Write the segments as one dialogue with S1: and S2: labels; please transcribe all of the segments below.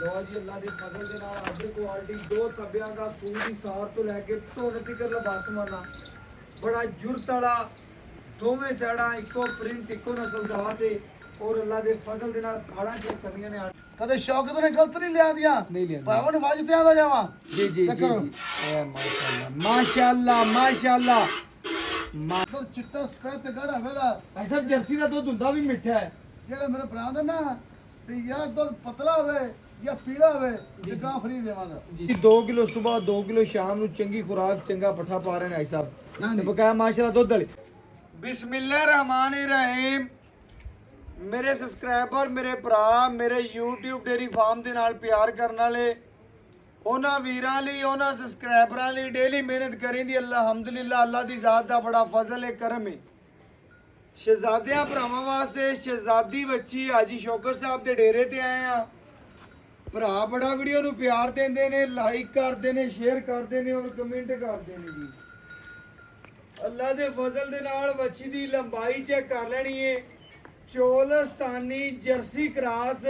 S1: ਲੋ ਜੀ ਅੱਲਾ ਦੇ ਫਜ਼ਲ ਦੇ ਨਾਲ ਆਰਡਰ ਕੁਆਲਿਟੀ ਦੋ ਤਬਿਆਂ ਦਾ ਸੂਟ ਦੀ ਸਾਰ ਤੋਂ ਲੈ ਕੇ ਧੁਨ ਤੱਕ ਲਿਬਾਸ ਮਾਨਾ ਬੜਾ ਜੁਰਤ ਵਾਲਾ ਦੋਵੇਂ ਸਾਈਡਾਂ ਇੱਕੋ ਪ੍ਰਿੰਟ ਇੱਕੋ ਨਸਲ ਦਾ ਤੇ ਔਰ ਅੱਲਾ ਦੇ ਫਜ਼ਲ ਦੇ ਨਾਲ ਕਾੜਾਂ ਚੈੱਕ ਕਰਨੀਆਂ ਨੇ।
S2: ਕਦੇ ਸ਼ੌਕਤ ਨੇ ਗਲਤ ਨਹੀਂ ਲਿਆ ਦੀਆਂ
S1: ਨਹੀਂ ਲਿਆ
S2: ਪਰ ਉਹਨੇ ਮੱਝ ਤੇ ਆਂਦਾ ਜਾਵਾਂ
S1: ਜੀ ਜੀ ਜੀ ਇਹ ਮਾਸ਼ਾਅੱਲਾ ਮਾਸ਼ਾਅੱਲਾ
S2: ਮਾਸਲ ਚਿੱਟਾ ਸਫੈਦ ਤੇ ਗੜਾ ਵੇਲਾ
S1: ਐਸਾ ਜਰਸੀ ਦਾ ਦੁੱਧ ਹੁੰਦਾ ਵੀ ਮਿੱਠਾ ਹੈ।
S2: ਜਿਹੜਾ ਮੇਰੇ ਭਰਾ ਦਾ ਨਾ ਵੀ ਯਾਰ ਦੁੱਧ ਪਤਲਾ ਹੋਵੇ ਜਾਂ ਪੀਲਾ ਹੋਵੇ ਤੇ ਗਾਂ ਫਰੀ ਦੇਵਾਂਗਾ
S1: ਜੀ 2 ਕਿਲੋ ਸਵੇਰ 2 ਕਿਲੋ ਸ਼ਾਮ ਨੂੰ ਚੰਗੀ ਖੁਰਾਕ ਚੰਗਾ ਪੱਠਾ ਪਾ ਰਹੇ ਨੇ ਭਾਈ ਸਾਹਿਬ ਤੇ ਬਕਾਇਆ ਮਾਸ਼ਾਅੱਲਾ ਦੁੱਧ ਵਾਲੇ। ਬਿਸਮਿਲ੍ਲਾਹਿਰਰਹਿਮਾਨਿਰਰਹੀਮ। ਮੇਰੇ ਸਬਸਕ੍ਰਾਈਬਰ ਮੇਰੇ ਭਰਾ ਮੇਰੇ YouTube ਡੇਰੀ ਫਾਰਮ ਦੇ ਨਾਲ ਪਿਆਰ ਕਰਨ ਵਾਲੇ ਉਹਨਾਂ ਵੀਰਾਂ ਲਈ ਉਹਨਾਂ ਸਬਸਕ੍ਰਾਈਬਰਾਂ ਲਈ ਡੇਲੀ ਮਿਹਨਤ ਕਰੀਂਦੀ ਅਲਹਮਦੁਲਿਲਾ ਅੱਲਾ ਦੀ ਜ਼ਾਤ ਦਾ ਬੜਾ ਫਜ਼ਲ ਹੈ ਕਰਮ ਹੈ। ਸ਼ਹਿਜ਼ਾਦਿਆਂ ਭਰਾਵਾਂ ਵਾਸਤੇ ਸ਼ਹਿਜ਼ਾਦੀ ਬੱਚੀ ਹਾਜੀ ਸ਼ੌਕਤ ਸਾਹਿਬ ਦੇ ਡੇਰੇ ਤੇ ਆਏ ਆ। ਭਰਾ ਬੜਾ ਵੀਡੀਓ ਨੂੰ ਪਿਆਰ ਦਿੰਦੇ ਨੇ, ਲਾਈਕ ਕਰਦੇ ਨੇ, ਸ਼ੇਅਰ ਕਰਦੇ ਨੇ ਔਰ ਕਮੈਂਟ ਕਰਦੇ ਨੇ ਜੀ। ਅੱਲਾ ਦੇ ਫਜ਼ਲ ਦੇ ਨਾਲ ਬੱਚੀ ਦੀ ਲੰਬਾਈ ਚੈੱਕ ਕਰ ਲੈਣੀ ਹੈ। ਚੋਲਸਤਾਨੀ ਜਰਸੀ ਕਰਾਸ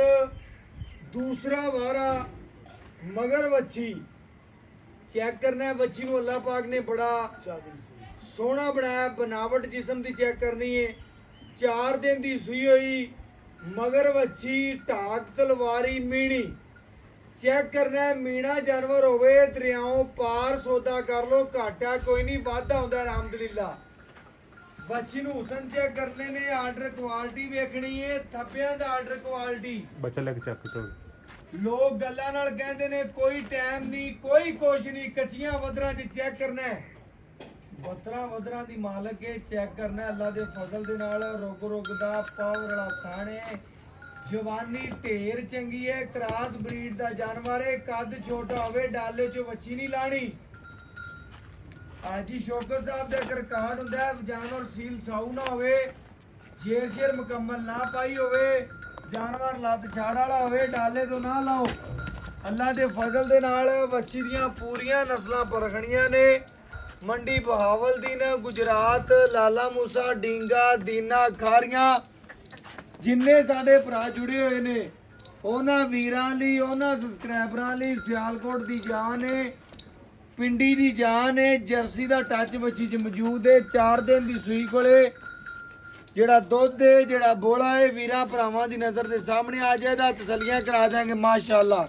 S1: ਦੂਸਰਾ ਵਾਰਾ ਮਗਰ ਬੱਚੀ ਚੈੱਕ ਕਰਨਾ ਹੈ। ਬੱਚੀ ਨੂੰ ਅੱਲਾਹ ਪਾਕ ਨੇ ਬੜਾ ਸੋਹਣਾ ਬਣਾਇਆ, ਬਨਾਵਟ ਜਿਸਮ ਦੀ ਚੈੱਕ ਕਰਨੀ ਹੈ। 4 ਦਿਨ ਦੀ ਸੂਈ ਹੋਈ ਮਗਰ ਬੱਚੀ ਢਾਕ ਤਲਵਾਰੀ ਮੀਣੀ ਚੈੱਕ ਕਰਨਾ ਹੈ। ਮੀਣਾ ਜਾਨਵਰ ਹੋਵੇ ਦਰਿਆਓਂ ਪਾਰ ਸੌਦਾ ਕਰ ਲੋ, ਘਾਟਾ ਕੋਈ ਨਹੀਂ, ਵਾਧਾ ਹੁੰਦਾ ਅਲਹਮਦੁਲਿਲਾ। ਬੱਚੀ ਨੂੰ ਹੁਸਨ ਚੈੱਕ ਕਰਨੇ ਨੇ, ਆਰਡਰ ਕੁਆਲਿਟੀ ਵੇਖਣੀ ਹੈ, ਥੱਪਿਆਂ ਦਾ ਆਰਡਰ ਕੁਆਲਿਟੀ।
S3: ਬੱਚਾ ਲੈ ਕੇ ਚੱਕ ਤੋ
S1: ਲੋਕ ਗੱਲਾਂ ਨਾਲ ਕਹਿੰਦੇ ਨੇ ਕੋਈ ਟਾਈਮ ਨਹੀਂ ਕੋਈ ਕੁਛ ਨਹੀਂ, ਕੱਚੀਆਂ ਵਦਰਾਂ 'ਚ ਚੈੱਕ ਕਰਨਾ ਹੈ। ਬੱਤਰਾ ਵਦਰਾਂ ਦੀ ਮਾਲਕ ਹੈ, ਚੈੱਕ ਕਰਨਾ ਅੱਲਾ ਦੇ ਫਜ਼ਲ ਦੇ ਨਾਲ। ਰੁਗ ਦਾ ਪਾਵਰ ਵਾਲਾ ਥਾਣੇ, ਜਵਾਨੀ ਢੇਰ ਚੰਗੀ ਹੈ, ਕਰਾਸ ਬਰੀਡ ਦਾ ਜਾਨਵਰ ਹੈ। ਕੱਦ ਛੋਟਾ ਹੋਵੇ ਡਾਲੇ 'ਚੋਂ ਵੱਛੀ ਨਹੀਂ ਲਾਣੀ। ਹਾਜੀ ਸ਼ੌਕਤ ਸਾਹਿਬ ਦਾ ਇੱਕ ਰਿਕਾਰਡ ਹੁੰਦਾ ਹੈ, ਜਾਨਵਰ ਸੀਲ ਸਾਊ ਨਾ ਹੋਵੇ, ਜੇਰ ਮੁਕੰਮਲ ਨਾ ਪਾਈ ਹੋਵੇ, ਜਾਨਵਰ ਲੱਤ ਛਾੜ ਵਾਲਾ ਹੋਵੇ, ਡਾਲੇ ਤੋਂ ਨਾ ਲਾਓ। ਅੱਲਾ ਦੇ ਫਜ਼ਲ ਦੇ ਨਾਲ ਵੱਛੀ ਦੀਆਂ ਪੂਰੀਆਂ ਨਸਲਾਂ ਪਰਖਣੀਆਂ ਨੇ। ਮੰਡੀ ਬਹਾਵਲਦੀਨ ਗੁਜਰਾਤ ਲਾਲਾ ਮੂਸਾ ਡੀਂਗਾ ਦੀਨਾ ਖਾਰੀਆਂ ਜਿੰਨੇ ਸਾਡੇ ਭਰਾ ਜੁੜੇ ਹੋਏ ਨੇ ਉਹਨਾਂ ਵੀਰਾਂ ਲਈ ਉਹਨਾਂ ਸਬਸਕ੍ਰਾਈਬਰਾਂ ਲਈ ਸਿਆਲਕੋਟ ਦੀ ਜਾਨ ਹੈ, ਪਿੰਡੀ ਦੀ ਜਾਨ ਹੈ। ਜਰਸੀ ਦਾ ਟੱਚ ਬੱਚੀ 'ਚ ਮੌਜੂਦ ਹੈ। 4 ਦਿਨ ਦੀ ਸੂਈ ਕੋਲੇ ਜਿਹੜਾ ਦੁੱਧ ਹੈ ਜਿਹੜਾ ਬੋਲਾ ਹੈ ਵੀਰਾਂ ਭਰਾਵਾਂ ਦੀ ਨਜ਼ਰ ਦੇ ਸਾਹਮਣੇ ਆ ਜਾਏਗਾ, ਤਸੱਲੀਆਂ ਕਰਾ ਦਾਂਗੇ ਮਾਸ਼ਾਅੱਲਾ।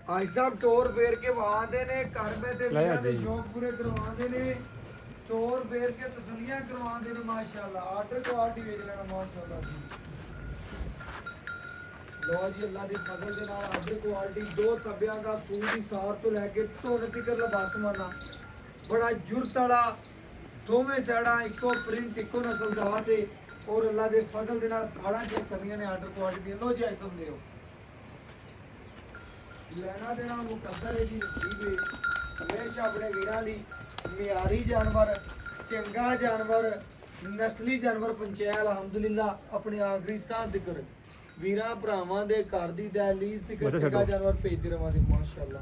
S1: ਭਾਈ ਸਾਹਿਬ ਟੋਰ ਫੇਰ ਕੇ ਵਾਦੇ ਨੇ, ਘਰ ਬੈਠੇ ਵੀਰਾਂ ਦੇ ਸ਼ੌਕ ਪੂਰੇ ਕਰਵਾਉਂਦੇ ਨੇ, ਟੋਰ ਫੇਰ ਕੇ ਤਸੱਲੀਆਂ ਕਰਵਾਉਂਦੇ ਨੇ ਮਾਸ਼ਾਅੱਲਾ। ਆਰਡਰ ਕੁਆਲਿਟੀ ਵੇਖ ਲੈਣਾ ਮਾਸ਼ਾਅੱਲਾ ਜੀ। ਲੋ ਜੀ ਅੱਲਾ ਦੇ ਫਜ਼ਲ ਦੇ ਨਾਲ ਆਰਡਰ ਕੁਆਲਿਟੀ ਦੋ ਤਬਿਆਂ ਦਾ ਸੂਟ ਦੀ ਸਾਰ ਤੋਂ ਲੈ ਕੇ ਧੁਨ ਤੱਕ ਲਿਬਾਸ ਮਾਨਾ ਬੜਾ ਜੁਰਤ ਵਾਲਾ ਦੋਵੇਂ ਸਾਈਡਾਂ ਇੱਕੋ ਪ੍ਰਿੰਟ ਇੱਕੋ ਨਸਲ ਦਾ ਤੇ ਔਰ ਅੱਲਾ ਦੇ ਫਜ਼ਲ ਦੇ ਨਾਲ ਕਾੜਾਂ ਚੈੱਕ ਕਰਨੀਆਂ ਨੇ ਆਰਡਰ ਕੁਆਲਿਟੀ ਦੀਆਂ। ਲੋ ਜੀ ਐ ਸਮਝਦੇ ਹੋ ਲੈਣਾ ਦੇਣਾ ਮੁਕੱਦਰ ਹੈ ਜੀ ਨਸੀਬ ਹੈ। ਹਮੇਸ਼ਾ ਆਪਣੇ ਵੀਰਾਂ ਲਈ ਮਿਆਰੀ ਜਾਨਵਰ ਚੰਗਾ ਜਾਨਵਰ ਨਸਲੀ ਜਾਨਵਰ ਪਹੁੰਚਾਇਆ ਅਲਹਮਦੁਲਿਲਾ। ਆਪਣੇ ਆਖਰੀ ਸਾਹ ਜ਼ਿਕਰ ਵੀਰਾਂ ਭਰਾਵਾਂ ਦੇ ਘਰ ਦੀ ਦਹਲੀਜ਼ ਤੇ ਚੰਗਾ ਜਾਨਵਰ ਭੇਜਦੇ ਰਵਾਂਗੇ ਮਾਸ਼ਾਅੱਲਾ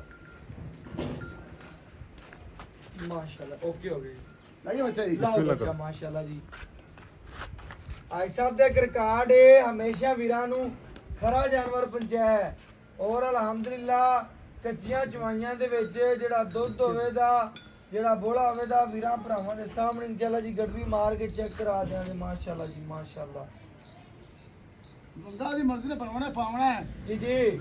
S1: ਮਾਸ਼ਾਅੱਲਾ। ਓਕੇ ਹੋ ਗਏ
S2: ਨਹੀਂ ਬੱਚਾ ਜੀ
S1: ਲਾਓ ਬੱਚਾ ਮਾਸ਼ਾਅੱਲਾ ਜੀ। ਆਈ ਸਾਹਿਬ ਦੇ ਰਿਕਾਰਡ ਹੈ, ਹਮੇਸ਼ਾ ਵੀਰਾਂ ਨੂੰ ਖਰਾ ਜਾਨਵਰ ਪਹੁੰਚਾਇਆ ਔਰ ਅਲਹਮਦੁਲਿਲਾ ਕੱਚੀਆਂ ਚਵਾਈਆਂ ਦੇ ਵਿੱਚ ਜਿਹੜਾ ਦੁੱਧ ਹੋਵੇ ਦਾ ਜਿਹੜਾ ਬੋਲਾ ਹੋਵੇ ਦਾ ਵੀਰਾਂ ਭਰਾਵਾਂ ਦੇ ਸਾਹਮਣੇ ਇਨਸ਼ਾਅੱਲਾ ਜੀ ਗੜਵੀ ਮਾਰ ਕੇ ਚੈੱਕ ਕਰਾ ਦਿਆਂਗੇ ਮਾਸ਼ਾਅੱਲਾ ਜੀ ਮਾਸ਼ਾਅੱਲਾ।
S2: ਮੰਗਾ ਦੀ ਮਰਜ਼ੀ ਨੇ ਪਾਉਣਾ ਹੈ
S1: ਜੀ ਜੀ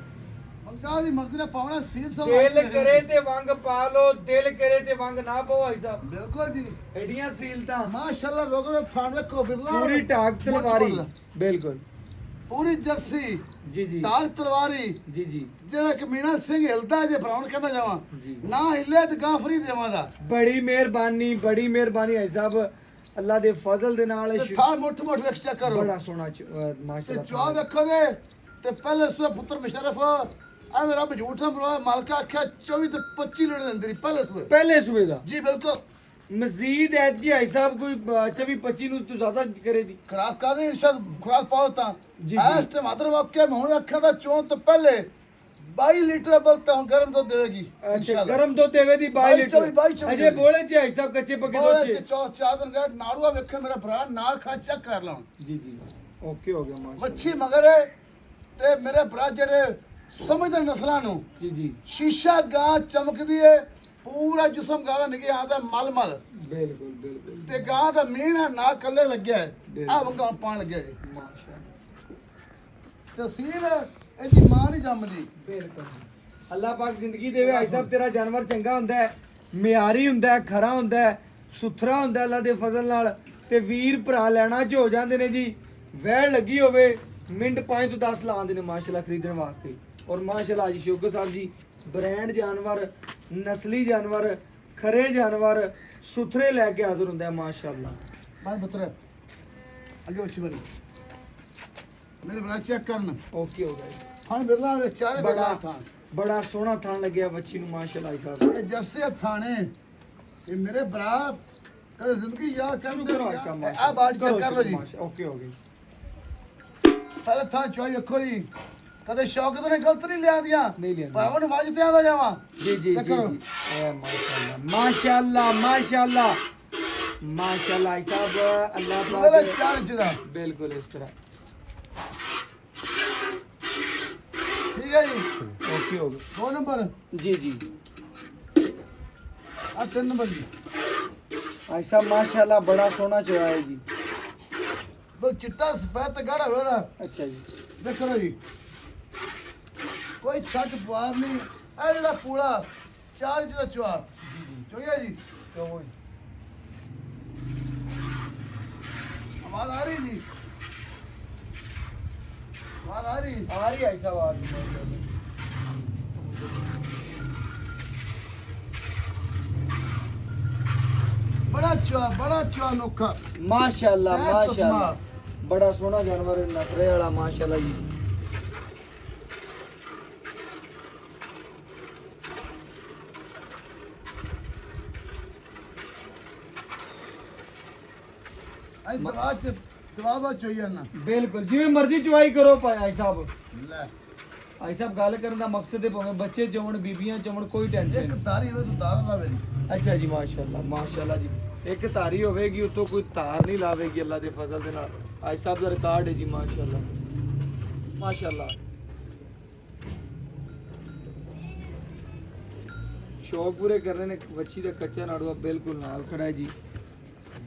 S2: ਮੰਗਾ ਦੀ ਮਰਜ਼ੀ ਨੇ ਪਾਉਣਾ ਸੀਲ ਸਭ
S1: ਦਿਲ ਕਰੇ ਤੇ ਵੰਗ ਪਾ ਲੋ, ਦਿਲ ਕਰੇ ਤੇ ਵੰਗ ਨਾ ਪਾਓ ਭਾਈ ਸਾਹਿਬ।
S2: ਬਿਲਕੁਲ ਜੀ
S1: ਐਡੀਆਂ ਸੀਲਤਾਂ
S2: ਮਾਸ਼ਾਅੱਲਾ ਰੋਗੋ ਥਾਣ ਵੇਖੋ ਬਿਰਲਾ
S1: ਪੂਰੀ ਢਾਕ ਤਲਵਾਰੀ ਬਿਲਕੁਲ
S2: ਪੂਰੀ ਜਰਸੀ
S1: ਜੀ ਜੀ
S2: ਢਾਕ ਤਲਵਾਰੀ
S1: ਜੀ ਜੀ।
S2: ਜਿਹੜਾ ਕਿ ਮੀਣਾ ਸਿੰਘ ਹਿਲਦਾ ਜੇ ਭਰਾਉਣ ਕਹਿੰਦਾ ਜਾਵਾਂ ਨਾ ਹਿੱਲੇ ਤੇ ਗਾਂ ਫਰੀ ਦੇਵਾਂਗਾ।
S1: ਬੜੀ ਮਿਹਰਬਾਨੀ ਭਾਈ ਸਾਹਿਬ ਅੱਲਾ ਦੇ ਫਜ਼ਲ ਦੇ ਨਾਲ।
S2: ਥਾਂ ਮੁੱਠ ਵੇਖ ਚੈੱਕ ਕਰੋ
S1: ਬੜਾ ਸੋਹਣਾ
S2: ਤੇ
S1: ਮਾਸ਼ਾਅੱਲਾ।
S2: ਚਵਾ ਵੇਖੋ ਦੇ ਤੇ ਪਹਿਲੇ ਸੂਏ ਪੁੱਤਰ ਮੁਸ਼ਰਫ ਆ ਮੇਰਾ ਬਝੂਠ ਨਾ ਬਰਵਾ ਮਾਲਕਾ ਆਖਿਆ 24 ਤੇ 25 ਲੀਟਰ ਦਿੰਦੀ
S1: ਪਹਿਲੇ ਸੂਏ ਦਾ
S2: ਜੀ ਬਿਲਕੁਲ।
S1: ਮਜ਼ੀਦ ਐਤਕੀ ਭਾਈ ਸਾਹਿਬ ਕੋਈ 24 25 ਨੂੰ ਤੂੰ ਜ਼ਿਆਦਾ ਕਰੇ ਦੀ
S2: ਖਰਾਬ ਕਰਦੇ ਇਰਸ਼ਾਦ ਖਰਾਬ ਪਾਓ ਤਾਂ
S1: ਜੀ
S2: ਇਸ ਤੇ ਮਾਦਰ ਵਾਕਿਆ ਮੈਂ ਹੁਣ ਅੱਖਾਂ ਦਾ ਚੋਣ ਤੋਂ ਪਹਿਲੇ 22 ਲੀਟਰ ਬਲਤਾ ਹੁਣ ਗਰਮ ਦੁੱਧ ਦੇਵੇਗੀ
S1: ਅੱਛਾ ਗਰਮ ਦੁੱਧ ਦੇਵੇ ਦੀ 22 ਲੀਟਰ
S2: 22
S1: ਅਜੇ ਬੋਲੇ ਚ ਭਾਈ ਸਾਹਿਬ ਕੱਚੇ ਪੱਕੇ ਦੁੱਧ
S2: ਬੋਲੇ
S1: ਚ
S2: ਤੇ ਚਾਰ ਦਿਨ ਗਏ ਨਾੜੂਆ ਵੇਖੇ ਮੇਰਾ ਭਰਾ ਨਾਲ ਖਾ ਚੈੱਕ ਕਰ ਲਾਉਣ
S1: ਜੀ ਜੀ ਓਕੇ ਹੋ ਗਿਆ ਮਾਸ਼ਾਅੱਲਾ।
S2: ਮੱਛੀ ਮਗਰ ਹੈ ਤੇ ਮੇਰੇ ਭਰਾ ਜਿਹੜੇ ਸਮਝਦੇ ਨਸਲਾਂ ਨੂੰ
S1: ਜੀ ਜੀ
S2: ਸ਼ੀਸ਼ਾ ਗਾਂ ਚਮਕਦੀ ਏ ਪੂਰਾ ਜਿਸਮ ਗਾਂ ਦਾ ਨਿਗੇ ਆਦਾ ਮਲ
S1: ਬਿਲਕੁਲ ਬਿਲਕੁਲ
S2: ਤੇ ਗਾਂ ਦਾ ਮੀਣਾ ਨਾ ਕੱਲੇ ਲੱਗਿਆ ਆ
S1: ਬਿਲਕੁਲ।
S2: ਵੰਗਾ ਪਾਣ ਲੱਗਿਆ ਜੀ
S1: ਮਾਸ਼ਾਅੱਲਾ
S2: ਤਸਵੀਰ ਇਹਦੀ ਮਾਂ ਨਹੀਂ ਜੰਮਦੀ
S1: ਬਿਲਕੁਲ ਅੱਲਾਹ ਪਾਕ ਜ਼ਿੰਦਗੀ ਦੇਵੇ ਭਾਈ ਸਾਹਿਬ ਤੇਰਾ ਜਾਨਵਰ ਚੰਗਾ ਹੁੰਦਾ ਹੈ ਮਿਆਰੀ ਹੁੰਦਾ ਹੈ ਖਰਾ ਹੁੰਦਾ ਹੈ ਸੁਥਰਾ ਹੁੰਦਾ ਹੈ ਅੱਲਾਹ ਦੇ ਫਜ਼ਲ ਨਾਲ ਤੇ ਵੀਰ ਭਰਾ ਲੈਣਾ ਚ ਹੋ ਜਾਂਦੇ ਨੇ ਜੀ ਵਹਿਣ ਲੱਗੀ ਹੋਵੇ ਮਿੰਟ 5 ਤੋਂ 10 ਲਾਉਂਦੇ ਨੇ ਮਾਸ਼ਾਅੱਲਾ ਖਰੀਦਣ ਵਾਸਤੇ ਔਰ ਮਾਸ਼ਾਅੱਲਾ ਜੀ ਸ਼ੋਕਰ ਸਾਹਿਬ ਜੀ ਬ੍ਰਾਂਡ ਜਾਨਵਰ ਨਸਲੀ ਜਾਨਵਰ ਖਰੇ ਜਾਨਵਰ ਸੁਥਰੇ ਲੈ ਕੇ ਹਾਜ਼ਰ ਹੁੰਦਾ ਹੈ ਮਾਸ਼ਾਅੱਲਾ
S2: ਮਾਰ ਪੁੱਤਰ ਅੱਗੇ ਉੱਚੀ ਬਣੀ ਮੇਰੇ ਭਰਾ ਚੈੱਕ ਕਰਨ
S1: ਓਕੇ ਹੋ ਗਿਆ ਜੀ।
S2: ਹਾਂ ਬਿਰਲਾ ਵਿੱਚ ਚਾਰੇ ਬੜਾ
S1: ਬੜਾ
S2: ਥਾਂ
S1: ਬੜਾ ਸੋਹਣਾ ਥਣ ਲੱਗਿਆ ਬੱਚੀ ਨੂੰ ਮਾਸ਼ਾਅੱਲਾ ਜੀ ਸਾਹਿਬ
S2: ਇਹ ਜਰਸੇ ਥਾਣੇ ਇਹ ਮੇਰੇ ਭਰਾ ਕਦੇ ਜ਼ਿੰਦਗੀ ਯਾਦ
S1: ਸ਼ੁਰੂ
S2: ਕਰਦੇ
S1: ਕਰੋ ਐਸਾ
S2: ਆ ਬਾਤ ਚੈੱਕ ਕਰ ਲਓ ਜੀ
S1: ਓਕੇ ਹੋ ਗਈ
S2: ਪਹਿਲੇ ਥਾਂ ਚੋਈ ਵੇਖੋ ਜੀ ਕਦੇ ਸ਼ੌਕਤ ਨੇ ਗਲਤ ਨਹੀਂ ਲਿਆ ਦੀਆਂ
S1: ਨਹੀਂ ਲਿਆਂਦੀਆਂ।
S2: ਪਰ ਉਹਨੇ ਵਾਜ ਤੇ ਆਂਦਾ ਜਾਵਾਂ
S1: जी जी
S2: चेक
S1: जी
S2: करो।
S1: जी ए माशाल्लाह माशाल्लाह माशाल्लाह भाई साहब अल्लाह
S2: मेरे
S1: पाक
S2: 4 इंच ਦਾ
S1: बिल्कुल इस तरह
S2: ਠੀਕ ਹੈ ਜੀ
S1: ओके हो गए
S2: 2 नंबर
S1: जी जी
S2: ਆ 3 नंबर जी
S1: भाई साहब माशाल्लाह बड़ा सोना चुरा है जी
S2: ਦੋ ਚਿੱਟਾ ਸਫੈਦ ਤੇ ਗਾੜਾ ਹੋਇਆ ਦਾ
S1: अच्छा जी
S2: ਦੇਖੋ ਨਾ ਜੀ ਕੋਈ ਛੱਟ ਪਵਾਰ ਨਹੀਂ ਇਹ ਜਿਹੜਾ ਪੂਰਾ 4 ਇੰਚ ਦਾ ਚੁਆ ਚੋਇਆ ਜੀ
S1: तो
S2: ਆਵਾਜ਼ ਆ ਰਹੀ ਜੀ ਆਵਾਜ਼ ਆ ਰਹੀ
S1: आ रही है भाई साहब आ रही है।
S2: बड़ा चुआ नोखा
S1: माशाल्लाह
S2: ए,
S1: माशाल्लाह बड़ा सोना जानवर है नखरे वाला माशाल्लाह जी
S2: ਅੱਜ ਦਵਾ ਦਾ ਚੋਈਆ ਨਾ
S1: बिल्कुल जिवें मर्जी चुवाई करो भाई साहब
S2: ਲੈ
S1: भाई साहब गल करन दा मकसद है भाਵੇਂ ਬੱਚੇ ਚੋਣ ਬੀਬੀਆਂ ਚੋਣ ਕੋਈ ਟੈਨਸ਼ਨ
S2: ਇੱਕ ਤਾਰੀ ਵੇ ਤੂੰ ਤਾਰ ਲਾਵੇ ਨਹੀਂ
S1: ਅੱਛਾ ਜੀ ਮਾਸ਼ਾਅੱਲਾ ਜੀ ਇੱਕ ਧਾਰੀ ਹੋਵੇਗੀ ਉਤੋਂ ਕੋਈ ਧਾਰ ਨਹੀਂ ਲਾਵੇਗੀ ਅੱਲਾ ਦੇ ਫਜ਼ਲ ਦੇ ਨਾਲ ਅੱਜ ਸਾਹਿਬ ਦਾ ਰਿਕਾਰਡ ਹੈ ਜੀ ਮਾਸ਼ਾਅੱਲਾ ਮਾਸ਼ਾਅੱਲਾ ਸ਼ੌਕ ਪੂਰੇ ਕਰਨੇ ਨੇ ਵੱਛੀ ਦਾ ਕੱਚਾ ਨਾੜੂਆ ਬਿਲਕੁਲ ਨਾਲ ਖੜਾ ਹੈ ਜੀ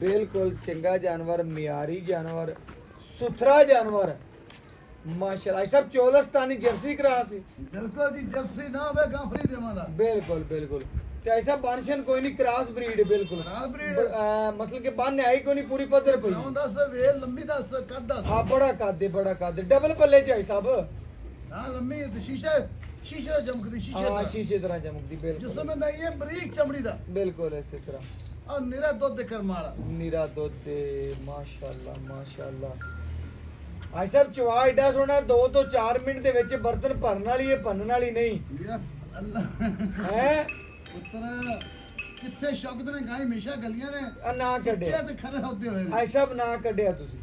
S1: ਬਿਲਕੁਲ ਚੰਗਾ ਜਾਨਵਰ ਮਿਆਰੀ ਜਾਨਵਰ ਸੁਥਰਾ ਜਾਨਵਰ ਮਾਸ਼ਾਅੱਲਾ ਸਾਹਿਬ ਚੋਲਸਤਾਨੀ ਜਰਸੀ ਕਰਾ ਸੀ
S2: ਬਿਲਕੁਲ ਜੀ ਜਰਸੀ ਨਾ ਹੋਵੇ ਗਾਂ ਫਰੀ ਦੇਵਾਂਗਾ
S1: ਬਿਲकुल बिल्कुल ਤੇ ਐਸਾ ਬਾਨਸ਼ਨ ਕੋਈ ਨਹੀਂ ਕ੍ਰਾਸ ਬਰੀਡ ਹੈ ਬਿਲकुल
S2: ਕ੍ਰਾਸ breed?
S1: ਮਸਲ ਕੇ ਬੰਨ ਆਈ ਕੋਈ ਨਹੀਂ ਪੂਰੀ ਪੱਧਰ ਪਈ
S2: ਨਾਮ ਦੱਸ ਵੇ ਲੰਮੀ ਦੱਸ ਕੱਦ ਦੱਸ
S1: ਆ ਬੜਾ ਕਾਦੇ ਡਬਲ ਪੱਲੇ ਚ ਆਈ ਸਾਹਿਬ
S2: ਹਾਂ ਲੰਮੀ ਤੇ ਸ਼ੀਸ਼ੇ ਚਮਕਦੀ ਸ਼ੀਸ਼ੇ
S1: ਹਾਂ
S2: ਦਾ
S1: ਸ਼ੀਸ਼ੇ ਤਰ੍ਹਾਂ ਚਮਕਦੀ ਬਿਲकुल
S2: ਜਿਸਮ ਦਾ ਇਹ ਬਰੀਕ ਚਮੜੀ ਦਾ
S1: ਬਿਲकुल ਇਸੇ ਤਰ੍ਹਾਂ
S2: ਆ ਨਿਰਾ ਦੁੱਧ ਦੇ ਕਰਮਾਲਾ
S1: ਨੀਰਾ ਦੁੱਧ ਦੇ ਮਾਸ਼ਾਅੱਲਾ ਆਈ ਸਾਹਿਬ ਚਵਾ ਏਡਾ ਸੋਹਣਾ 2 ਤੋਂ 4 ਮਿੰਟ ਦੇ ਵਿੱਚ ਬਰਤਨ ਭਰਨ ਵਾਲੀ ਹੈ ਭੰਨਣ ਵਾਲੀ ਨਹੀਂ
S2: ਯਾ ਅੱਲਾ
S1: ਹੈ
S2: ਪੁੱਤਰ ਕਿੱਥੇ ਸ਼ੌਕਤ ਨੇ ਗਾਈ ਹਮੇਸ਼ਾ ਗਲੀਆਂ ਨੇ
S1: ਆ ਨਾ ਕੱਢਿਆ
S2: ਤੇ ਖਰੇ ਹੁੰਦੇ ਹੋਏ ਨੇ
S1: ਆਈ ਸਾਹਿਬ ਨਾ ਕੱਢਿਆ ਤੁਸੀਂ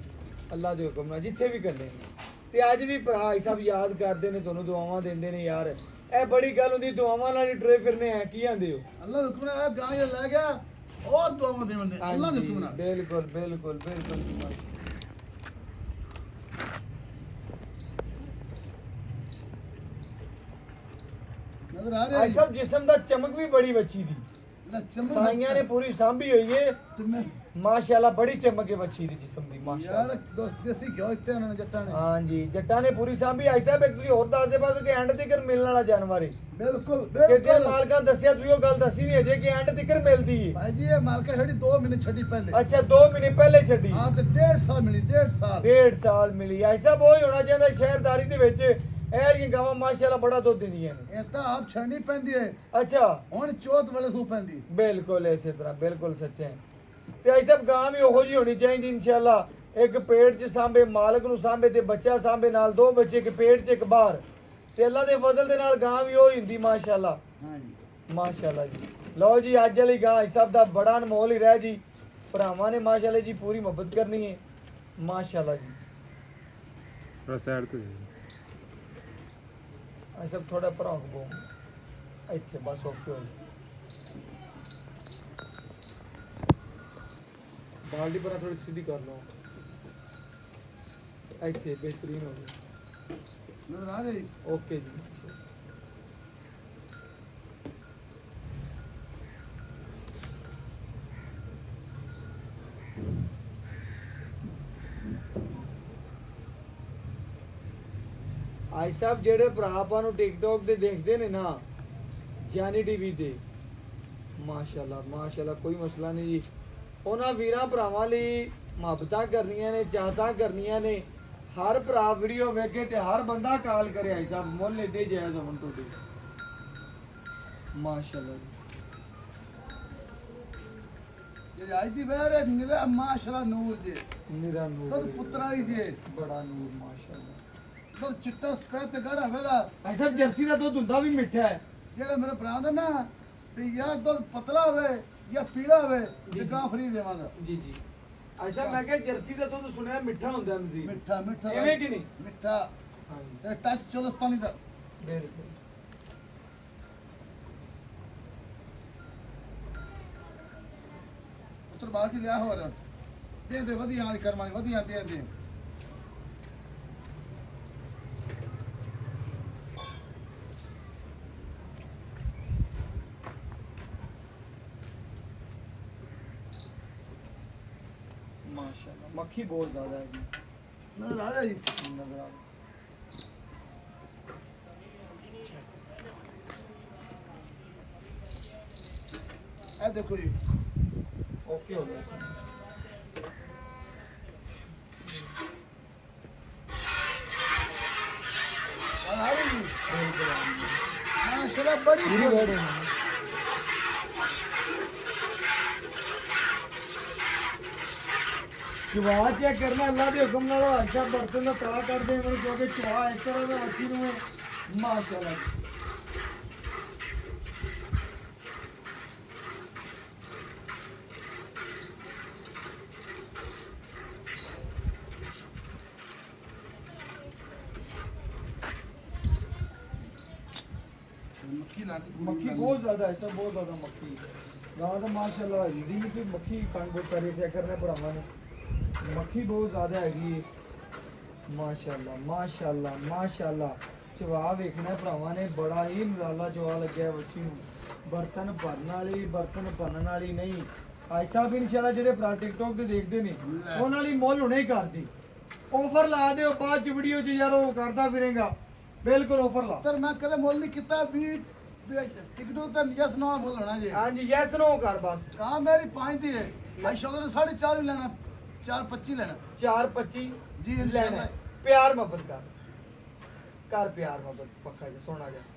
S1: ਅੱਲਾ ਦੇ ਹੁਕਮ ਨਾਲ ਜਿੱਥੇ ਵੀ ਕੱਢੇ ਤੇ ਅੱਜ ਵੀ ਭਰਾ ਆਈ ਸਾਹਿਬ ਯਾਦ ਕਰਦੇ ਨੇ ਤੁਹਾਨੂੰ ਦੁਆਵਾਂ ਦਿੰਦੇ ਨੇ ਯਾਰ ਇਹ ਬੜੀ ਗੱਲ ਹੁੰਦੀ ਦੁਆਵਾਂ ਨਾਲ ਹੀ ਟਰੇ ਫਿਰਨੇ ਆ ਕੀ ਆਂਦੇ ਹੋ
S2: ਅੱਲਾ ਦੇ ਹੁਕਮ ਨਾਲ ਗਾਂ ਇਹ ਲੈ ਗਿਆ ਔਰ ਦੁਆਵਾਂ ਦੇਵਣ ਦੇ ਅੱਲਾ ਦੇ ਹੁਕਮ ਨਾਲ
S1: ਬਿਲकुल
S2: ਨਜ਼ਰ ਆ ਰਿਹਾ
S1: ਆਈ ਸਾਹਿਬ ਜਿਸਮ ਦਾ ਚਮਕ ਵੀ ਬੜੀ ਬੱਚੀ ਦੀ
S2: ਲੈ ਚਮਕ
S1: ਸਾਈਆਂ ਨੇ ਪੂਰੀ ਸਾਂਭੀ ਹੋਈ ਏ
S2: ਤੇ ਮੈਂ
S1: ਮਾਸ਼ਾਅੱਲਾ ਬੜੀ ਚਮਕ ਹੈ ਬੱਚੀ ਦੀ ਜਿਸਮ ਦੀ ਮਾਸ਼ਾਅੱਲਾ
S2: ਯਾਰ ਦੋਸਤ ਦੇਸੀ ਘਿਓ ਇੱਥੇ ਉਹਨਾਂ ਨੇ ਜੱਟਾਂ ਨੇ
S1: ਹਾਂਜੀ ਜੱਟਾਂ ਨੇ ਪੂਰੀ ਸਾਂਭੀ ਆਈ ਸਾਹਿਬ ਇੱਕ ਤੁਸੀਂ ਹੋਰ ਦੱਸ ਦੇ ਬਸ ਕਿ ਐਂਡ ਤੱਕ ਮਿਲਣ ਵਾਲਾ ਜਾਨਵਰ ਹੈ
S2: ਬਿਲਕੁਲ
S1: ਕਿਤੇ
S2: ਬਿਲਕੁਲ
S1: ਮਾਲਕਾਂ ਦੱਸਿਆ ਤੁਸੀਂ ਉਹ ਗੱਲ ਦੱਸੀ ਨਹੀਂ ਅਜੇ ਕਿ ਐਂਡ ਤੱਕ ਮਿਲਦੀ ਹੈ
S2: ਭਾਈ ਜੀ ਇਹ ਮਾਲਕਾ ਛੱਡੀ 2 ਮਹੀਨੇ ਛੱਡੀ ਪਹਿਲੇ
S1: ਅੱਛਾ 2 ਮਹੀਨੇ ਪਹਿਲੇ ਛੱਡੀ
S2: ਹਾਂ ਤੇ 1.5 ਸਾਲ ਮਿਲੀ 1.5 ਸਾਲ
S1: 1.5 ਸਾਲ ਮਿਲੀ ਆਈ ਸਾਹਿਬ ਉਹ ਹੀ ਹੋਣਾ ਚਾਹੀਦਾ ਸ਼ਹਿਰਦਾਰੀ ਦੇ ਵਿੱਚ ਇਹ ਵਾਲੀਆਂ ਗਾਵਾਂ ਮਾਸ਼ਾਅੱਲਾ ਬੜਾ ਦੁੱਧ ਦਿੰਦੀਆਂ ਨੇ
S2: ਇਹ ਤਾਂ ਆਪ ਛੜਨੀ ਪੈਂਦੀ ਹੈ
S1: ਅੱਛਾ
S2: ਹੁਣ ਚੌਥ ਵੇਲੇ ਸੂ ਪੈਂਦੀ
S1: ਬਿਲਕੁਲ ਇਸੇ ਤਰ੍ਹਾਂ ਬਿਲਕੁਲ ਸੱਚੇ ਹੈ ਤੇ ਆਈ ਸਾਹਿਬ ਗਾਂ ਵੀ ਉਹੋ ਜੀ ਹੋਣੀ ਚਾਹੀਦੀ ਇਨਸ਼ਾਅੱਲਾ ਇੱਕ ਪੇਟ 'ਚ ਸਾਂਭੇ ਮਾਲਕ ਨੂੰ ਸਾਂਭੇ ਤੇ ਬੱਚਾ ਸਾਂਭੇ ਨਾਲ 2 ਬੱਚੇ ਇੱਕ ਪੇਟ 'ਚ ਇੱਕ ਬਾਹਰ ਤੇ ਅੱਲਾ ਦੇ ਫਜ਼ਲ ਦੇ ਨਾਲ ਗਾਂ ਵੀ ਉਹ ਹੀ ਹੁੰਦੀ ਮਾਸ਼ਾਅੱਲਾ
S2: ਹਾਂ ਜੀ
S1: ਮਾਸ਼ਾਅੱਲਾ ਜੀ ਲਓ ਜੀ ਅੱਜ ਵਾਲੀ ਗਾਂ ਇਸ ਸਭ ਦਾ ਬੜਾ ਅਨਮੋਲ ਹੀ ਰਹਿ ਜੀ ਭਰਾਵਾਂ ਨੇ ਮਾਸ਼ਾਅੱਲਾ ਜੀ ਪੂਰੀ ਮੁਹੱਬਤ ਕਰਨੀ ਹੈ ਮਾਸ਼ਾਅੱਲਾ ਜੀ
S3: ਥੋੜਾ ਸਾਈਡ ਤੇ
S1: ਆਈ ਸਭ ਥੋੜਾ ਭਰਾਕ ਬੋ ਇੱਥੇ ਬਸ ਓਕੇ ਹੋ ਗਿਆ ਬਾਲਟੀ ਪਰ ਥੋੜੀ ਸਿੱਧੀ ਕਰ ਲਓ ਇੱਥੇ ਬਿਹਤਰੀਨ ਹੋ ਗਈ
S2: नजर आ रही
S1: ਓਕੇ ਜੀ ਆਈ ਸਾਹਿਬ ਜਿਹੜੇ ਭਰਾ ਆਪਾਂ ਨੂੰ ਟਿਕਟੌਕ ਤੇ ਦੇਖਦੇ ਨੇ ਨਾ ਜਾਨੀ ਟੀਵੀ ਤੇ ਮਾਸ਼ਾਅੱਲਾ ਮਾਸ਼ਾਅੱਲਾ ਕੋਈ ਮਸਲਾ ਨਹੀਂ ਜੀ ਉਹਨਾਂ ਵੀਰਾਂ ਭਰਾਵਾਂ ਲਈ ਮੁਹੱਬਤਾਂ ਕਰਨੀਆਂ ਨੇ ਚਾਹਤਾਂ ਕਰਨੀਆਂ ਨੇ ਹਰ ਭਰਾ ਵੀਡੀਓ ਵੇਖੇ ਤੇ ਹਰ ਬੰਦਾ ਕਾਲ ਕਰੇ ਆਈ ਸਾਹਿਬ ਮੁੱਲ ਏਡੇ ਜਾਇਜ਼ ਹੋਣ ਤੁਹਾਡੇ ਮਾਸ਼ਾਅੱਲਾ ਜੀ
S2: ये आज दी वेर है निरा माशाल्लाह नूर जे
S1: ਨਿਰਾ ਨੂਰ
S2: तो पुत्रा ही जे
S1: ਬੜਾ ਨੂਰ ਮਾਸ਼ਾਅੱਲਾ
S2: तो चिट्टा सफेद ते गड़ा वेला
S1: ਆਈ ਸਾਹਿਬ ਜਰਸੀ ਦਾ ਦੁੱਧ ਹੁੰਦਾ ਵੀ ਮਿੱਠਾ ਹੈ
S2: जेड़ा मेरे भरा दा ना भी या दूध पतला होवे या पीला होवे
S1: जी,
S2: ते गां फ्री देवांगा
S1: ਜੀ ਜੀ ਆਈ ਸਾਹਿਬ ਮੈਂ ਕਿਹਾ ਜਰਸੀ ਦਾ ਦੁੱਧ ਸੁਣਿਆ ਮਿੱਠਾ ਹੁੰਦਾ ਮਜ਼ੀਦ
S2: मिठा मिठा
S1: एवें कि नहीं?
S2: मिठा
S1: ਹਾਂਜੀ
S2: ते टच चोलस्तानी दा
S1: ਬਿਲਕੁਲ
S2: उतर बाल च लिया होर दे वधिया दी करमानी वधिया दे
S1: ਮਾਸ਼ਾਅੱਲਾ ਮੱਖੀ ਬਹੁਤ ਜ਼ਿਆਦਾ ਹੈ ਜੀ
S2: नजर आ रही
S1: ਨਜ਼ਰ ਆ ਰਹੀ।
S2: ए देखो जी
S1: ਓਕੇ ਹੋ ਗਿਆ
S2: आ रही जी
S1: ਬਿਲਕੁਲ ਆ ਰਹੀ ਹੈ।
S2: माशाल्लाह बड़ी
S1: ਪੂਰੀ
S2: खूब-
S1: ਵੈੜ ਹੈ ਚਵਾ ਚੈੱਕ ਕਰਨਾ ਅੱਲਾ ਦੇ ਹੁਕਮ ਨਾਲ ਅੱਛਾ ਬਰਤਨ ਦਾ ਤਲਾ ਕੱਢਦੇ ਮੈਨੂੰ ਕਿਉਂਕਿ ਚਵਾ ਇਸ ਤਰ੍ਹਾਂ ਦਾ ਮੱਛੀ ਨੂੰ ਹੈ ਮਾਸ਼ਾਅੱਲਾ
S2: मक्खी लाटी
S1: मक्खी बहुत ज्यादा है तो बहुत ज्यादा मक्खी गाँव तो माशाल्लाह दी कि मक्खी तंग बहुत करे चेक करने भरावां ने मक्खी बहुत ज्यादा हैगी माशाल्लाह माशाल्लाह माशाल्लाह चवा वेखना भरावां ने बड़ा ही निराला चवा लग्या बच्ची ਨੂੰ ਬਰਤਨ ਭਰਨ ਵਾਲੀ ਨਹੀਂ ਆਈ ਸਾਹਿਬ ਇਨਸ਼ਾਅੱਲਾ ਜਿਹੜੇ ਭਰਾ ਟਿਕਟੌਕ ਤੇ ਦੇਖਦੇ ਨੇ ਉਹਨਾਂ ਲਈ ਮੁੱਲ ਹੁਣੇ ਹੀ ਕਰਦੀ ਆਫਰ ਲਾ ਦਿਓ ਬਾਅਦ ਚ ਵੀਡੀਓ ਚ ਯਾਰ ਉਹ ਕਰਦਾ ਫਿਰੇਗਾ ਬਿਲਕੁਲ ਆਫਰ ਲਾ
S2: तर मैं कदे मोल नहीं किता भी टिकटों ते यस नो मोल होना जी
S1: ਹਾਂਜੀ ਯੈਸ ਨੋ ਕਰ ਬਸ
S2: कहां मेरी 5 दी है भाई शौकत ने 4.5 लेना 4.25 लेना
S1: 425
S2: जी,
S1: ਲੈਣਾ
S2: इंशाल्लाह।
S1: ਹੈ। ਪਿਆਰ ਮੁਹੱਬਤ ਕਰ ਪਿਆਰ ਮੁਹੱਬਤ ਪੱਕਾ ਜੀ ਸੋਣਾ ਜਾ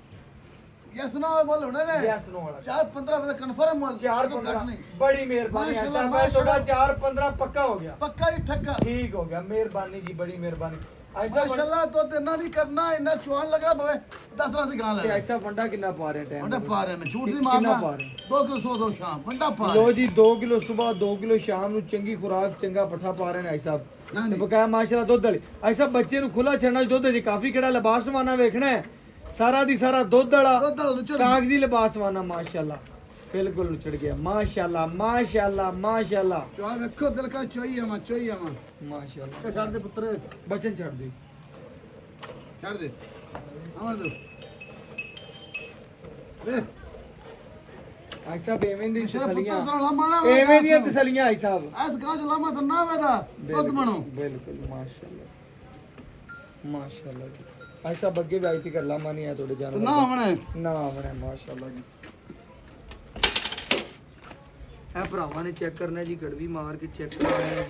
S2: यस नो मोल होना ने
S1: ਯੈਸ ਨੋ ਵਾਲਾ
S2: 4.15 बजे कंफर्म मोल
S1: 415 ਬੜੀ ਮਿਹਰਬਾਨੀ ਹੈ
S2: माशाल्लाह,
S1: ਸਾਹਿਬ ਮੈਂ ਤੁਹਾਡਾ
S2: माशाल्लाह।
S1: 415 ਪੱਕਾ ਹੋ ਗਿਆ
S2: पक्का ही ठक्का
S1: ठीक हो गया मेहरबानी जी बड़ी मेहरबानी ऐसा
S2: माशाल्लाह तो देना नहीं करना इतना चुआन लग रहा भावे 10 रात की गां ले
S1: ऐसा फंडा कितना पा रहे हैं टाइम
S2: वंडा पा रहे हैं झूठ नहीं
S1: कितना
S2: मारना
S1: पा रहे हैं?
S2: 2 किलो 100 2 शाम वंडा पा
S1: ਲੋ
S2: रहे
S1: ਜੀ 2 ਕਿਲੋ ਸਵੇਰ 2 ਕਿਲੋ ਸ਼ਾਮ ਨੂੰ ਚੰਗੀ ਖੁਰਾਕ ਚੰਗਾ ਪੱਠਾ ਪਾ ਰਹੇ ਨੇ ਆਈ ਸਾਹਿਬ
S2: ਹਾਂਜੀ।
S1: ਤੇ ਬਕਾਇਆ ਮਾਸ਼ਾਅੱਲਾ ਦੁੱਧ ਵਾਲੀ ਆਈ ਸਾਹਿਬ ਬੱਚੇ ਨੂੰ ਖੁੱਲਾ ਛੱਡਣਾ ਦੁੱਧ ਜੀ ਕਾਫੀ ਕਿਹੜਾ ਲਿਬਾਸਵਾਨਾ ਵੇਖਣਾ ਹੈ ਸਾਰਾ ਦੀ ਸਾਰਾ ਦੁੱਧ ਵਾਲਾ
S2: ਦੁੱਧ ਵਾਲਾ ਨੁਚੜ ਗਿਆ।
S1: ਕਾਗਜ਼ੀ ਲਿਬਾਸਵਾਨਾ ਮਾਸ਼ਾਅੱਲਾ ਬਿਲਕੁਲ ਨੁਚੜ ਗਿਆ ਮਾਸ਼ਾਅੱਲਾ ਮਾਸ਼ਾਅੱਲਾ ਮਾਸ਼ਾਅੱਲਾ
S2: चुआ देखो दिल का चोई है
S1: ਮਾਸ਼ਾਅੱਲਾ
S2: तो छाड़ दे पुत्र
S1: ਬਚਨ ਛੱਡ ਦੇ
S2: छाड़ दे अमर दो ले
S1: ਆਈ ਸਾਹਿਬ ਐਵੇਂ ਦੀ
S2: शेर पुत्र
S1: ਤਸਲੀਆਂ
S2: तेरा लामा ना
S1: ਐਵੇਂ ਦੀਆਂ ਤਸਲੀਆਂ ਆਈ ਸਾਹਿਬ
S2: आज गांव जो लामा तो ना वेदा दुध मनो
S1: ਬਿਲਕੁਲ ਮਾਸ਼ਾਅੱਲਾ ਮਾਸ਼ਾਅੱਲਾ ਜੀ ਆਈ ਸਾਹਿਬ ਅੱਗੇ ਵੀ ਆਈ ਤੀ ਗੱਲਾਂ ਮਾਨੀ ਆ ਤੁਹਾਡੇ
S2: तो
S1: ਜਾਨ
S2: ना होना
S1: ਨਾ ਆਵਣਾ ਮਾਸ਼ਾਅੱਲਾ ਜੀ ਇਹ ਭਰਾਵਾਂ ਨੇ ਚੈੱਕ ਕਰਨਾ ਜੀ ਗੜਵੀ ਮਾਰ ਕੇ ਚੈੱਕ ਕਰਨਾ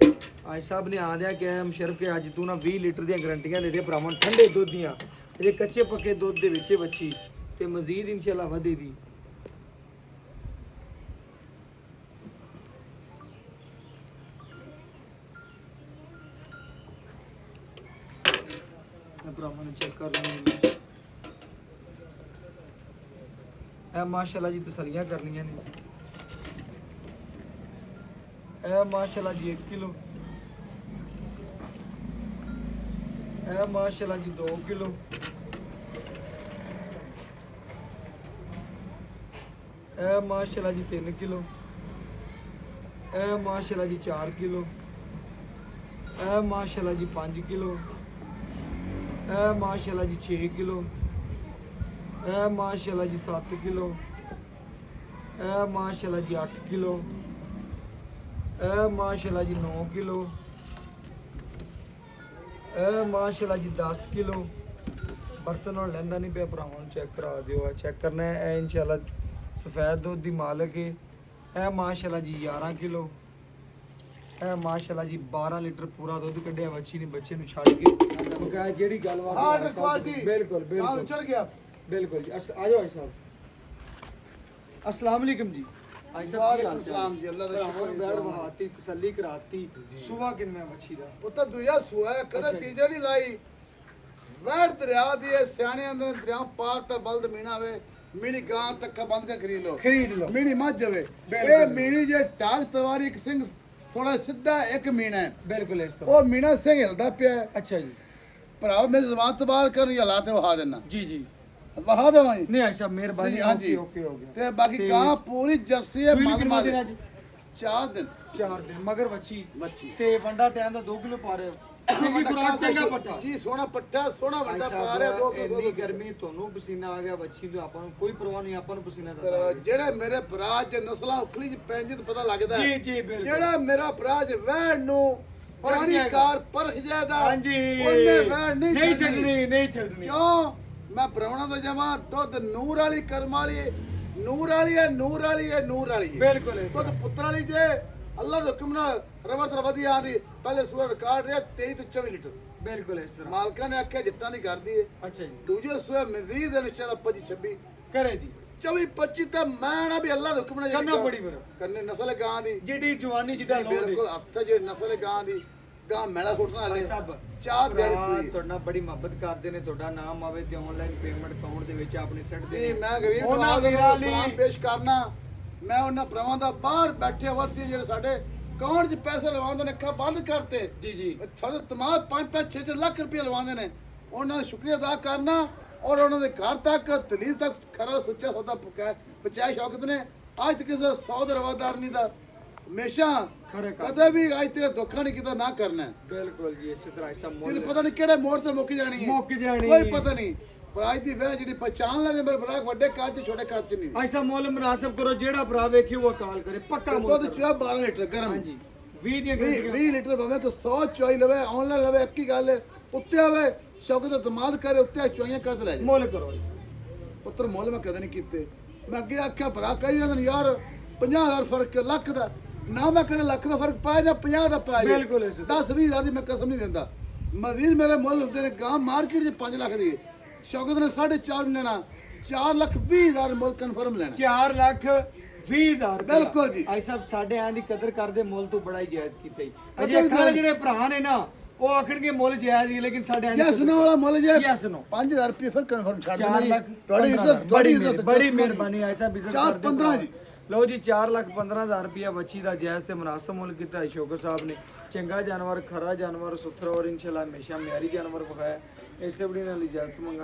S1: ਜੀ ਆਈ ਸਾਹਿਬ ਨੇ ਆਂਦਿਆ ਕਿ ਮੁਸ਼ਰਫ ਕੇ ਅੱਜ ਤੂੰ ਨਾ 20 ਲੀਟਰ ਦੀਆਂ ਗਰੰਟੀਆਂ ਦੇ ਦੇ ਭਰਾਵਾਂ ਨੂੰ ਠੰਡੇ ਦੁੱਧ ਦੀਆਂ ਜੇ ਕੱਚੇ ਪੱਕੇ ਦੁੱਧ ਦੇ ਵਿੱਚ ਬੱਚੀ ਤੇ ਮਜ਼ੀਦ ਇਨਸ਼ਾਅੱਲਾ ਵਧੇਗੀ ਭਰਾਵਾਂ ਨੇ ਚੈੱਕ ਕਰ ਲੈਣੀ ਇਹ ਮਾਸ਼ਾਅੱਲਾ ਜੀ ਤਸਲੀਆਂ ਕਰਨੀਆਂ ਨੇ ਇਹ ਮਾਸ਼ਾਅੱਲਾ ਜੀ 1 ਕਿਲੋ ਇਹ ਮਾਸ਼ਾਅੱਲਾ ਜੀ 2 ਕਿਲੋ ਇਹ ਮਾਸ਼ਾਅੱਲਾ ਜੀ 3 ਕਿਲੋ ਇਹ ਮਾਸ਼ਾਅੱਲਾ ਜੀ 4 ਕਿਲੋ ਇਹ ਮਾਸ਼ਾਅੱਲਾ ਜੀ 5 ਕਿਲੋ, ਇਹ ਮਾਸ਼ਾਅੱਲਾ ਜੀ 6 ਕਿਲੋ, ਇਹ ਮਾਸ਼ਾਅੱਲਾ ਜੀ 7 ਕਿਲੋ, ਇਹ ਮਾਸ਼ਾਅੱਲਾ ਜੀ 8 ਕਿਲੋ, ਇਹ ਮਾਸ਼ਾਅੱਲਾ ਜੀ 9 ਕਿਲੋ, ਇਹ ਮਾਸ਼ਾਅੱਲਾ ਜੀ 10 ਕਿਲੋ। ਬਰਤਨ ਨਾਲ ਲੈਂਦਾ ਨਹੀਂ ਪਿਆ ਭਰਾਵਾਂ ਨੂੰ ਚੈੱਕ ਕਰਾ ਦਿਓ। ਆ ਚੈੱਕ ਕਰਨਾ ਹੈ। ਇਹ ਇਨਸ਼ਾਅੱਲਾ ਸਫੈਦ ਦੁੱਧ ਦੀ ਮਾਲਕ ਹੈ। ਇਹ ਮਾਸ਼ਾਅੱਲਾ ਜੀ 11 ਕਿਲੋ, ਇਹ ਮਾਸ਼ਾਅੱਲਾ ਜੀ 12 ਲੀਟਰ ਪੂਰਾ ਦੁੱਧ ਕੱਢਿਆ ਬੱਚੀ ਨੇ, ਬੱਚੇ ਨੂੰ ਛੱਡ ਕੇ ਬਕਾਇਆ ਜਿਹੜੀ ਗੱਲਬਾਤ
S2: ਹਾਰਡ ਕੁਆਲਿਟੀ
S1: ਬਿਲਕੁਲ
S2: ਹਾਂ
S1: ਬਿਲकुल
S2: ਚੜ ਗਿਆ।
S1: बिल्कुल जी। आ जाओ भाई साहब, अस्सलाम वालेकुम जी। भाई साहब की हाल
S2: सलाम जी, अल्लाह का शुक्र है।
S1: बैठ बहाती तसल्ली कराती सुबह किन में मच्छी दा
S2: ਪੁੱਤ ਦੂਜਾ ਸੂਆ ਹੈ, ਕਦੇ
S1: ਅੱਛਾ।
S2: ਤੀਜਾ ਨਹੀਂ ਲਾਈ। ਵੈੜ ਦਰਿਆ ਦੀ ਹੈ, ਸਿਆਣੇ ਅੰਦਰ ਦਰਿਆ ਪਾਰ ਤਾਂ ਬਲਦ ਮੀਣਾ ਵੇ, ਮੀਣੀ ਗਾਂ ਤੱਕਾ ਬੰਦ ਕੇ ਖਰੀਦ ਲੋ,
S1: खरीद लो।
S2: ਮੀਣੀ ਮੱਝ ਜਾਵੇ।
S1: ਬਿਲਕੁਲ।
S2: ਇਹ ਮੀਣੀ ਜੇ ਟਾਕ ਤਲਵਾਰੀ ਇੱਕ ਸਿੰਘ ਥੋੜਾ ਸਿੱਧਾ ਇੱਕ ਮੀਣਾ ਹੈ,
S1: बिल्कुल इस तरह।
S2: ਉਹ ਮੀਣਾ ਸਿੰਘ ਹਿਲਦਾ ਪਿਆ ਹੈ।
S1: अच्छा जी
S2: ਭਰਾ ਮੇਰੀ ਜ਼ਬਾਨ ਤਬਾਰ ਕਰ ਜਾਂ ਲਾਤੇ ਵਹਾ ਦੇਣਾ,
S1: जी जी।
S2: ਵਹਾ ਦੇਵਾਂ
S1: नहीं भाई साहब मेहरबानी।
S2: जी, हाँ जी।
S1: ओके हो गया।
S2: ਤੇ ਬਾਕੀ
S1: ਤੇ
S2: ਗਾਂ ਪੂਰੀ ਜਰਸੀ ਹੈ,
S1: ਸੂਈ
S2: ਮਨ
S1: ਕਿੰਨੇ
S2: ਮਾਰ
S1: ਦਿਨ ਅੱਜ?
S2: 4 ਦਿਨ
S1: 4 दिन मगर मच्छी
S2: ਮੱਛੀ
S1: ते वंडा टाइम दा 2 किलो पा रहे हो। चंगी खुराक चंगा पट्टा।
S2: ਜੀ ਸੋਹਣਾ ਪੱਟਾ, ਸੋਹਣਾ
S1: भाई
S2: ਵੱਡਾ
S1: साहब,
S2: ਪਾ ਰਿਹਾ। ਦੋ
S1: ਇੰਨੀ ਗਰਮੀ ਤੁਹਾਨੂੰ ਪਸੀਨਾ ਆ ਗਿਆ, ਬੱਚੀ ਨੂੰ ਆਪਾਂ ਨੂੰ ਕੋਈ ਪਰਵਾਹ ਨਹੀਂ, ਆਪਾਂ ਨੂੰ ਪਸੀਨਾ ਤਾਂ
S2: ਜਿਹੜੇ ਮੇਰੇ ਭਰਾ ਚ ਨਸਲਾਂ ਉਖਲੀ ਚ ਪੈਂਦੀ ਤਾਂ ਪਤਾ ਲੱਗਦਾ ਹੈ।
S1: ਜੀ ਜੀ ਬਿਲਕੁਲ।
S2: ਜਿਹੜਾ ਮੇਰਾ ਭਰਾ ਚ ਵਹਿਣ ਨੂੰ
S1: ਪਰਖ
S2: ਪਾਣੀ
S1: ਜਾਏਗਾ।
S2: ਕਾਰ ਪਰਖ ਜਾਦਾ,
S1: ਹਾਂਜੀ
S2: ਉਹਨੇ ਵਹਿਣ ਨਹੀਂ ਛੱਡਣੀ।
S1: ਛੱਡਣੀ, ਨਹੀਂ ਛੱਡਣੀ।
S2: ਕਿਉਂ? ਮੈਂ ਪ੍ਰਾਹੁਣਾ ਦਾ ਜਮਾ ਦੁੱਧ ਨੂਰ ਵਾਲੀ ਕਰਮ ਵਾਲੀ, ਨੂਰ ਵਾਲੀ ਹੈ, ਨੂਰ ਵਾਲੀ ਹੈ, ਨੂਰ ਵਾਲੀ ਹੈ।
S1: ਬਿਲਕੁਲ ਇਸ
S2: ਦੁੱਧ ਪੁੱਤਰ ਵਾਲੀ ਜੇ ਅੱਲਾਹ ਦੇ ਹੁਕਮ ਨਾਲ ਰਵਰ ਤਰ ਵਧੀਆ ਆਂਦੀ। ਪਹਿਲੇ ਸੂਆ ਰਿਕਾਰਡ ਰਿਹਾ 23 ਤੋਂ 24 ਲੀਟਰ।
S1: ਬਿਲਕੁਲ ਇਸ ਤਰ੍ਹਾਂ।
S2: ਮਾਲਕਾਂ ਨੇ ਆਖਿਆ ਜਿੱਤਾਂ ਨਹੀਂ ਕਰਦੀ ਏ।
S1: ਅੱਛਾ ਜੀ
S2: ਦੂਜੇ ਸੂਆ ਮਜ਼ੀਦ ਹੈ ਨਿਸ਼ਾਨਾ 25 26
S1: ਕਰੇ ਦੀ
S2: 24 25 ਤਾਂ ਮੈਂ ਨਾ ਵੀ ਅੱਲਾਹ ਦੇ ਹੁਕਮ ਨਾਲ
S1: ਕਰਨਾ ਬੜੀ ਬਰ
S2: ਕਰਨੇ ਨਸਲ ਹੈ ਗਾਂ ਦੀ।
S1: ਜਿਹੜੀ ਜਵਾਨੀ ਜਿੱਡਾ ਲੋੜ
S2: ਬਿਲਕੁਲ ਹੱਥ ਜਿਹੜੀ ਨਸਲ ਹੈ ਗਾਂ ਦੀ, ਗਾਂ ਮੈਲਾ ਫੁੱਟਣ ਵਾਲੇ
S1: ਸਭ
S2: ਚਾਰ ਦਿਹਾੜੀ
S1: ਭਰਾ
S2: free।
S1: ਤੁਹਾਡੇ ਨਾਲ ਬੜੀ ਮੁਹੱਬਤ ਕਰਦੇ ਨੇ, ਤੁਹਾਡਾ ਨਾਮ ਆਵੇ ਤੇ ਆਨਲਾਈਨ ਪੇਮੈਂਟ ਅਕਾਊਂਟ ਦੇ ਵਿੱਚ ਆਪਣੀ ਸੈੱਟ
S2: ਜੀ
S1: ਦੇ
S2: ਮੈਂ ਗਰੀਬ
S1: ਉਹਨਾਂ
S2: ਨਵਾਜ਼
S1: ਵੀਰਾਂ
S2: ਨੂੰ ਸਲਾਮ
S1: ਲਈ
S2: ਪੇਸ਼ ਕਰਨਾ। ਮੈਂ ਉਹਨਾਂ ਭਰਾਵਾਂ ਦਾ ਬਾਹਰ ਬੈਠੇ ਵਰਸੀ ਜਿਹੜੇ ਸਾਡੇ ਅਕਾਊਂਟ 'ਚ ਪੈਸੇ ਲਵਾਉਂਦੇ ਨੇ, ਅੱਖਾਂ ਬੰਦ ਕਰਤੇ।
S1: ਜੀ ਜੀ
S2: ਸਾਡੇ ਤਮਾਮ 5-5 6 ਲੱਖ ਰੁਪਏ ਲਵਾਉਂਦੇ ਨੇ, ਉਹਨਾਂ ਦਾ ਸ਼ੁਕਰੀਆ ਅਦਾ ਕਰਨਾ ਔਰ ਉਹਨਾਂ ਦੇ ਘਰ ਤੱਕ ਦਲੀਲ ਤੱਕ ਖਰਾ ਸੁੱਚਾ ਸੌਦਾ ਪਹੁੰਚਾਇਆ ਸ਼ੌਕਤ ਨੇ। ਅੱਜ ਤੱਕ ਕਿਸੇ 100 ਦਾ ਰਵਾਦਾਰ ਨਹੀਂ ਦਾ, ਹਮੇਸ਼ਾ
S1: ਖਰੇ ਕੰਮ।
S2: ਕਦੇ ਵੀ ਅੱਜ ਤੇ ਧੋਖਾ ਨਹੀਂ ਕੀਤਾ, ਨਾ ਕਰਨਾ ਹੈ।
S1: ਬਿਲਕੁਲ ਜੀ ਇਸੇ ਤਰ੍ਹਾਂ ਐਸਾ
S2: ਦਿਲ
S1: ਮੁੱਲ
S2: ਪਤਾ ਨਹੀਂ ਕਿਹੜੇ ਮੋੜ ਤੇ ਮੁੱਕ ਜਾਣੀ ਹੈ,
S1: ਮੁੱਕ ਜਾਣੀ।
S2: ਕੋਈ ਪਤਾ ਨਹੀਂ। ਪਰ ਅੱਜ ਦੀ ਵੇ ਜਿਹੜੀ ਪਛਾਣ ਲੈਂਦੇ ਮੇਰੇ ਭਰਾ ਵੱਡੇ ਕੱਦ ਤੇ ਛੋਟੇ ਕੱਦ ਚ ਨਹੀਂ।
S1: ਐਸਾ ਮੁੱਲ ਮੁਨਾਸਬ ਕਰੋ, ਜਿਹੜਾ ਭਰਾ ਵੇਖੀ ਉਹ ਕਾਲ ਕਰੇ, ਪੱਕਾ ਮੁੱਲ
S2: ਦੁੱਧ
S1: ਕਰੋ।
S2: ਚੁਆ 12 ਲੀਟਰ ਗਰਮ।
S1: ਹਾਂਜੀ 20 ਦੀਆਂ
S2: 20
S1: ਗਰੰਟੀਆਂ
S2: 20 ਲੀਟਰ ਭਾਵੇਂ ਤਾਂ 100 ਚੁਆਈ ਲਵੇ, ਆਨਲਾਈਨ ਲਵੇ, ਇੱਕ ਹੀ ਗੱਲ ਹੈ। ਉੱਤੇ ਆਵੇ ਸ਼ੌਕਤ ਦਾ ਦਿਮਾਗ ਕਰੇ, ਉੱਤੇ ਚੁਆਈਆਂ ਕਰ ਲੈ ਜਾ
S1: ਮੁੱਲ ਕਰੋ ਜੀ।
S2: ਪੁੱਤਰ। ਮੁੱਲ ਮੈਂ ਕਦੇ ਨਹੀਂ ਕੀਤੇ। ਮੈਂ ਅੱਗੇ ਆਖਿਆ ਭਰਾ ਕਈ ਜਾਂਦੇ ਨੇ ਯਾਰ 50,000 ਫਰਕ ਲੱਖ ਦਾ ਨਾ, ਮੈਂ ਕਦੇ ਲੱਖ ਦਾ ਫਰਕ ਪਾਇਆ ਨਾ 50 ਦਾ ਪਾਇਆ।
S1: ਬਿਲਕੁਲ ਇਸੇ
S2: 10-20,000 ਦੀ ਮੈਂ ਕਸਮ ਨਹੀਂ ਦਿੰਦਾ। ਮਜ਼ੀਦ ਮੇਰੇ ਮੁੱਲ ਹੁੰਦੇ ਨੇ ਗਾਂ ਮਾਰਕੀਟ 'ਚ 5 ਲੱਖ ਦੀ, ਸ਼ੌਕਤ ਨੇ 4.5 ਲੈਣਾ, 4,20,000 ਮੁੱਲ ਕਨਫਰਮ ਲੈਣਾ।
S1: 4,20,000
S2: ਬਿਲਕੁਲ ਜੀ।
S1: ਆਈ ਸਾਹਿਬ ਸਾਡੇ ਆਂ ਦੀ ਕਦਰ ਕਰਦੇ, ਮੁੱਲ ਤੋਂ ਬੜਾ ਹੀ ਜਾਇਜ਼ ਕੀਤਾ ਹੀ।
S2: ਕਦੇ
S1: ਅਜੇ
S2: ਵੀ
S1: ਕੱਲ੍ਹ ਜਿਹੜੇ ਭਰਾ ਨੇ ਨਾ ਉਹ ਆਖਣਗੇ ਮੁੱਲ ਜਾਇਜ਼ ਹੀ, ਲੇਕਿਨ ਸਾਡੇ ਆਂ ਦੀ
S2: ਯੈਸ ਨੋ ਵਾਲਾ ਮੁੱਲ ਜੇ
S1: ਯੈਸ ਨੋ
S2: 5,000 ਰੁਪਏ ਫਿਰ ਕਨਫਰਮ ਛੱਡ
S1: 4
S2: ਦੇਣਾ।
S1: ਲੱਖ
S2: ਤੁਹਾਡੀ ਇੱਜ਼ਤ,
S1: ਬੜੀ
S2: ਇੱਜ਼ਤ,
S1: ਬੜੀ ਮਿਹਰਬਾਨੀ ਆਈ ਸਾਹਿਬ, ਇੱਜ਼ਤ
S2: 4-15 ਜੀ।
S1: ਲਓ ਜੀ 4,15,000 ਰੁਪਇਆ ਬੱਚੀ ਦਾ ਜਾਇਜ਼ ਤੇ ਮੁਨਾਸਬ ਮੁੱਲ ਕੀਤਾ ਹੈ ਸ਼ੌਕਤ ਸਾਹਿਬ ਨੇ। ਚੰਗਾ ਜਾਨਵਰ, ਖਰਾ ਜਾਨਵਰ, ਸੁਥਰਾ ਔਰ ਇਨਸ਼ਾਅੱਲਾ ਹਮੇਸ਼ਾ ਮਿਆਰੀ ਜਾਨਵਰ ਵਿਖਾਇਆ। ਇਸੇ ਬੜੀ ਨਾਲ ਇਜਾਜ਼ਤ ਮੰਗਾਂਗੇ।